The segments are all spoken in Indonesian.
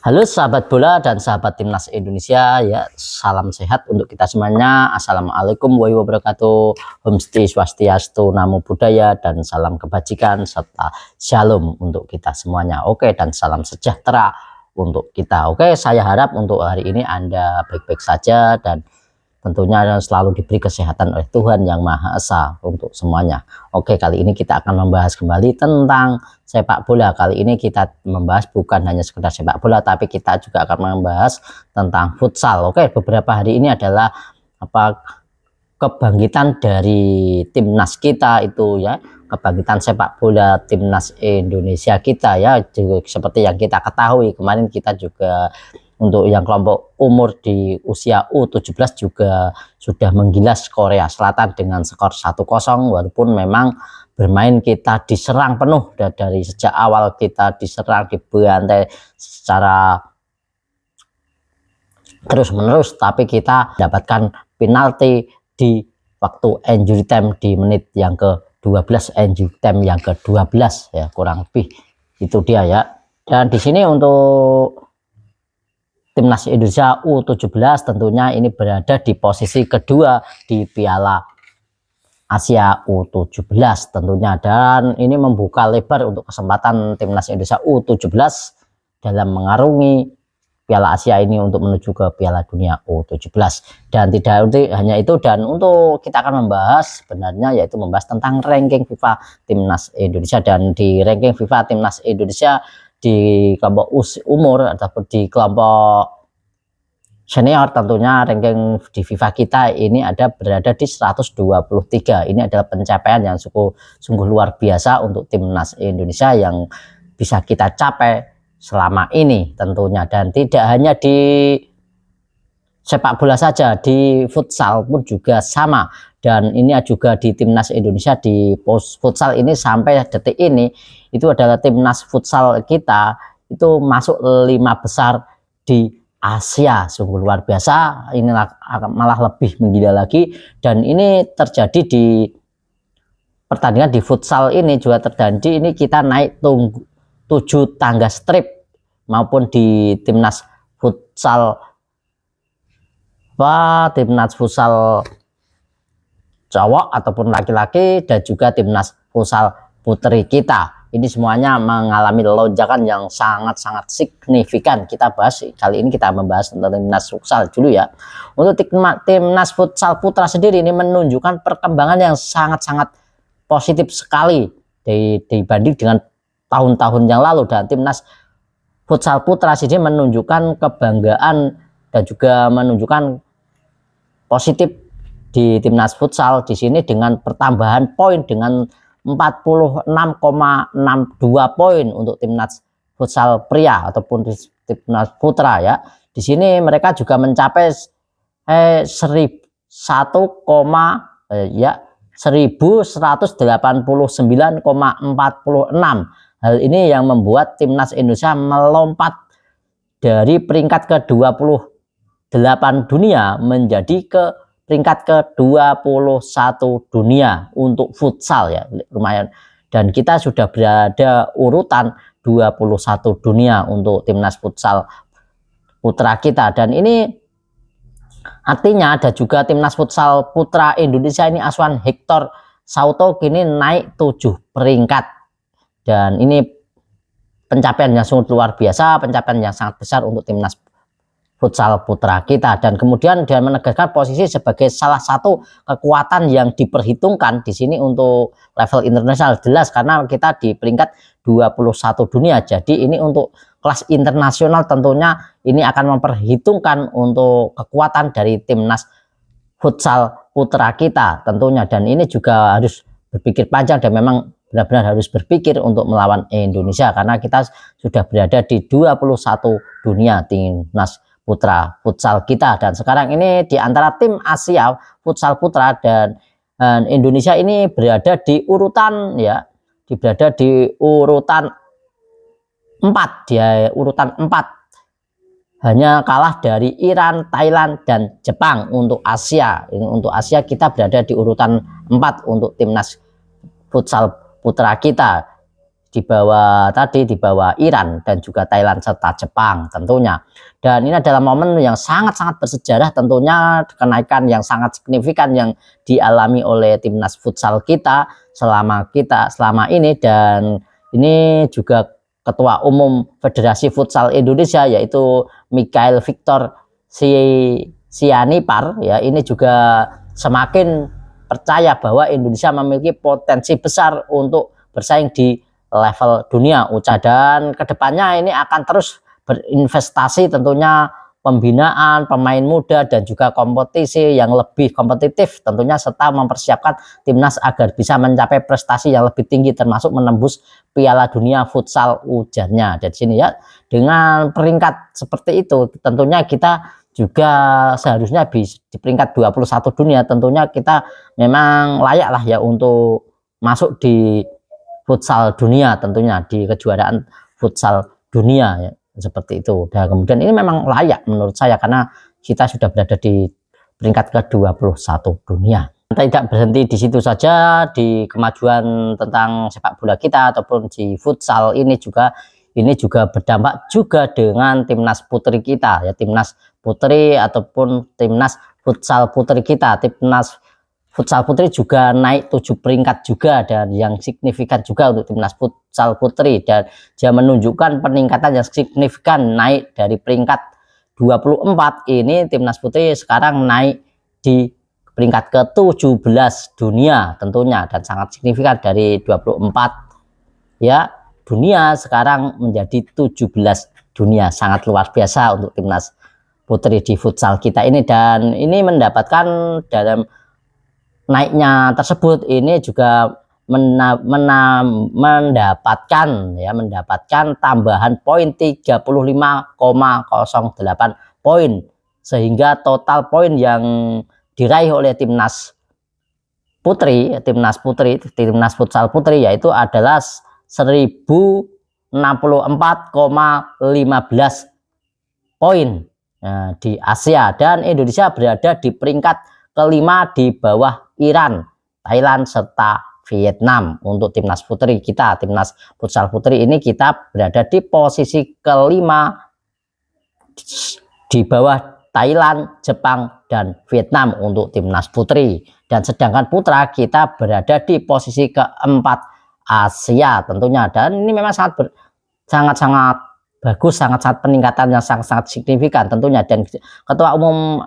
Halo sahabat bola dan sahabat timnas Indonesia, ya salam sehat untuk kita semuanya. Assalamualaikum warahmatullahi wabarakatuh. Om Swastiastu, Namo Buddhaya, dan salam kebajikan serta shalom untuk kita semuanya. Oke, dan salam sejahtera untuk kita. Oke, saya harap untuk hari ini Anda baik-baik saja dan tentunya selalu diberi kesehatan oleh Tuhan Yang Maha Esa untuk semuanya. Oke, kali ini kita akan membahas kembali tentang sepak bola. Kali ini kita membahas bukan hanya sekedar sepak bola, tapi kita juga akan membahas tentang futsal. Oke, beberapa hari ini adalah kebangkitan dari timnas kita itu ya, kebangkitan sepak bola timnas Indonesia kita ya, seperti yang kita ketahui kemarin kita juga untuk yang kelompok umur di usia U17 juga sudah menggilas Korea Selatan dengan skor 1-0, walaupun memang bermain kita diserang penuh dari sejak awal, kita diserang, dibantai secara terus-menerus, tapi kita dapatkan penalti di waktu injury time di menit yang ke-12, injury time yang ke-12 ya, kurang lebih itu dia ya. Dan di sini untuk timnas Indonesia U17 tentunya ini berada di posisi kedua di Piala Asia U17 tentunya, dan ini membuka lebar untuk kesempatan timnas Indonesia U17 dalam mengarungi Piala Asia ini untuk menuju ke Piala Dunia U17. Dan tidak hanya itu, dan untuk kita akan membahas sebenarnya yaitu membahas tentang ranking FIFA timnas Indonesia. Dan di ranking FIFA timnas Indonesia di kelompok umur ataupun di kelompok senior, tentunya ranking di FIFA kita ini berada di 123. Ini adalah pencapaian yang sungguh luar biasa untuk timnas Indonesia yang bisa kita capai selama ini tentunya. Dan tidak hanya di sepak bola saja, di futsal pun juga sama. Dan ini juga di timnas Indonesia di futsal ini sampai detik ini itu adalah timnas futsal kita itu masuk 5 besar di Asia. Sungguh luar biasa, inilah malah lebih menggila lagi. Dan ini terjadi di pertandingan di futsal ini juga terjadi, ini kita naik 7 tangga strip, maupun di timnas futsal cowok ataupun laki-laki, dan juga timnas futsal putri kita. Ini semuanya mengalami lonjakan yang sangat-sangat signifikan. Kita bahas kali ini, kita membahas tentang timnas futsal dulu ya. Untuk timnas futsal putra sendiri ini menunjukkan perkembangan yang sangat-sangat positif sekali dibanding dengan tahun-tahun yang lalu. Dan timnas futsal putra sendiri menunjukkan kebanggaan dan juga menunjukkan positif di timnas futsal di sini dengan pertambahan poin dengan 46,62 poin untuk timnas futsal pria ataupun timnas putra ya. Di sini mereka juga mencapai 1189,46. Hal ini yang membuat timnas Indonesia melompat dari peringkat ke-28 dunia menjadi ke peringkat ke-21 dunia untuk futsal ya, lumayan. Dan kita sudah berada urutan 21 dunia untuk timnas futsal putra kita. Dan ini artinya ada juga timnas futsal putra Indonesia ini, Aswan Hector Sauto kini naik 7 peringkat. Dan ini pencapaian yang sangat luar biasa, pencapaian yang sangat besar untuk timnas futsal putra kita. Dan kemudian dia menegaskan posisi sebagai salah satu kekuatan yang diperhitungkan di sini untuk level internasional, jelas karena kita di peringkat 21 dunia. Jadi ini untuk kelas internasional tentunya ini akan memperhitungkan untuk kekuatan dari timnas futsal putra kita tentunya. Dan ini juga harus berpikir panjang dan memang benar-benar harus berpikir untuk melawan Indonesia, karena kita sudah berada di 21 dunia timnas putra futsal kita. Dan sekarang ini di antara tim Asia futsal putra dan Indonesia ini berada di urutan ya, berada di urutan 4, dia urutan 4, hanya kalah dari Iran, Thailand, dan Jepang untuk Asia. Ini untuk Asia kita berada di urutan 4 untuk timnas futsal putra kita. di bawah tadi, di bawah Iran dan juga Thailand serta Jepang tentunya. Dan ini adalah momen yang sangat-sangat bersejarah tentunya, kenaikan yang sangat signifikan yang dialami oleh timnas futsal kita selama ini. Dan ini juga Ketua Umum Federasi Futsal Indonesia yaitu Mikhail Victor Sianipar ya, ini juga semakin percaya bahwa Indonesia memiliki potensi besar untuk bersaing di level dunia dan kedepannya ini akan terus berinvestasi tentunya pembinaan pemain muda dan juga kompetisi yang lebih kompetitif tentunya, serta mempersiapkan timnas agar bisa mencapai prestasi yang lebih tinggi termasuk menembus Piala Dunia Futsal ujarnya. Dan sini ya, dengan peringkat seperti itu tentunya kita juga seharusnya di peringkat 21 dunia, tentunya kita memang layak lah ya untuk masuk di futsal dunia, tentunya di kejuaraan futsal dunia ya, seperti itu. Dan kemudian ini memang layak menurut saya karena kita sudah berada di peringkat ke-21 dunia. Tidak berhenti di situ saja, di kemajuan tentang sepak bola kita ataupun di futsal ini juga berdampak juga dengan timnas putri kita ya, timnas putri ataupun timnas futsal putri kita. Timnas futsal putri juga naik 7 peringkat juga, dan yang signifikan juga untuk timnas futsal putri, dan dia menunjukkan peningkatan yang signifikan, naik dari peringkat 24 ini timnas putri sekarang naik di peringkat ke-17 dunia tentunya, dan sangat signifikan dari 24 ya dunia sekarang menjadi 17 dunia, sangat luar biasa untuk timnas putri di futsal kita ini. Dan ini mendapatkan dalam naiknya tersebut ini juga mendapatkan tambahan poin 35,08 poin, sehingga total poin yang diraih oleh timnas futsal putri yaitu adalah 1064,15 poin di Asia, dan Indonesia berada di peringkat kelima di bawah Iran, Thailand serta Vietnam. Untuk timnas putri kita, timnas futsal putri ini kita berada di posisi kelima di bawah Thailand, Jepang dan Vietnam untuk timnas putri. Dan sedangkan putra kita berada di posisi keempat Asia tentunya. Dan ini memang sangat-sangat bagus, sangat-sangat peningkatan yang sangat-sangat signifikan tentunya. Dan Ketua Umum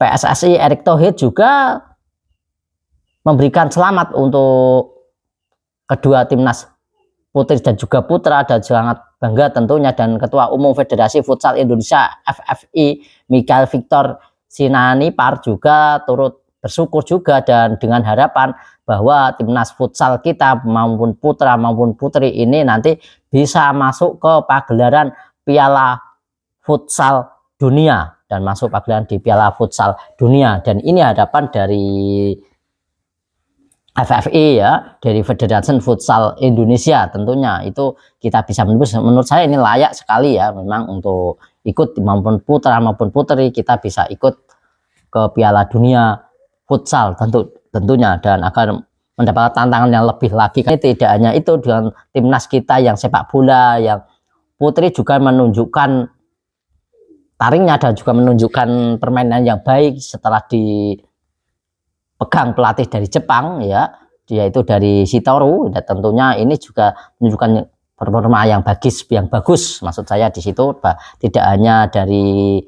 PSSI Erick Thohir juga memberikan selamat untuk kedua timnas putri dan juga putra, dan sangat bangga tentunya. Dan Ketua Umum Federasi Futsal Indonesia FFI Mikhail Victor Sianipar juga turut bersyukur juga, dan dengan harapan bahwa timnas futsal kita maupun putra maupun putri ini nanti bisa masuk ke pagelaran Piala Futsal Dunia dan masuk pagelaran di Piala Futsal Dunia. Dan ini harapan dari FFI ya, dari Federasi Futsal Indonesia tentunya, itu kita bisa menembus. Menurut saya ini layak sekali ya memang untuk ikut, maupun putra maupun putri kita bisa ikut ke Piala Dunia Futsal tentunya, dan akan mendapat tantangan yang lebih lagi. Tidak hanya itu, dengan timnas kita yang sepak bola yang putri juga menunjukkan taringnya dan juga menunjukkan permainan yang baik setelah dipegang pelatih dari Jepang ya, yaitu dari Shitoru. Dan tentunya ini juga menunjukkan performa yang bagus maksud saya di situ, tidak hanya dari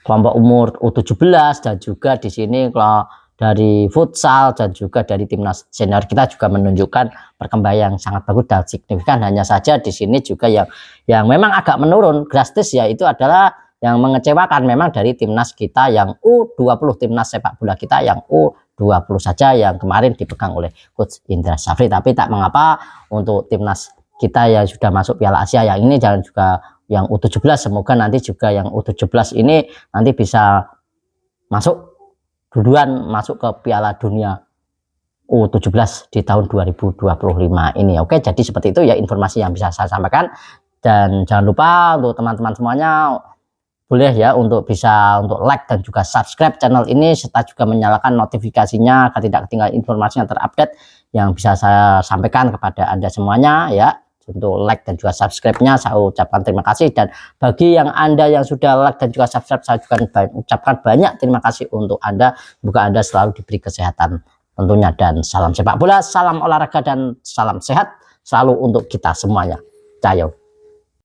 kelompok umur U17 dan juga di sini kalau dari futsal dan juga dari timnas senior kita juga menunjukkan perkembangan yang sangat bagus dan signifikan. Hanya saja di sini juga yang memang agak menurun drastis, yaitu adalah yang mengecewakan memang dari timnas kita yang U20, timnas sepak bola kita yang U20 saja yang kemarin dipegang oleh Coach Indra Syafri. Tapi tak mengapa, untuk timnas kita yang sudah masuk Piala Asia yang ini, jangan juga yang U17, semoga nanti juga yang U17 ini nanti bisa masuk ke Piala Dunia U17 di tahun 2025 ini. Oke, jadi seperti itu ya informasi yang bisa saya sampaikan. Dan jangan lupa untuk teman-teman semuanya boleh ya untuk like dan juga subscribe channel ini, serta juga menyalakan notifikasinya agar tidak ketinggalan informasi yang terupdate yang bisa saya sampaikan kepada Anda semuanya ya. Untuk like dan juga subscribe-nya saya ucapkan terima kasih, dan bagi yang Anda yang sudah like dan juga subscribe, saya juga ucapkan banyak terima kasih untuk Anda. Semoga Anda selalu diberi kesehatan tentunya, dan salam sepak bola, salam olahraga, dan salam sehat selalu untuk kita semuanya. Cayo.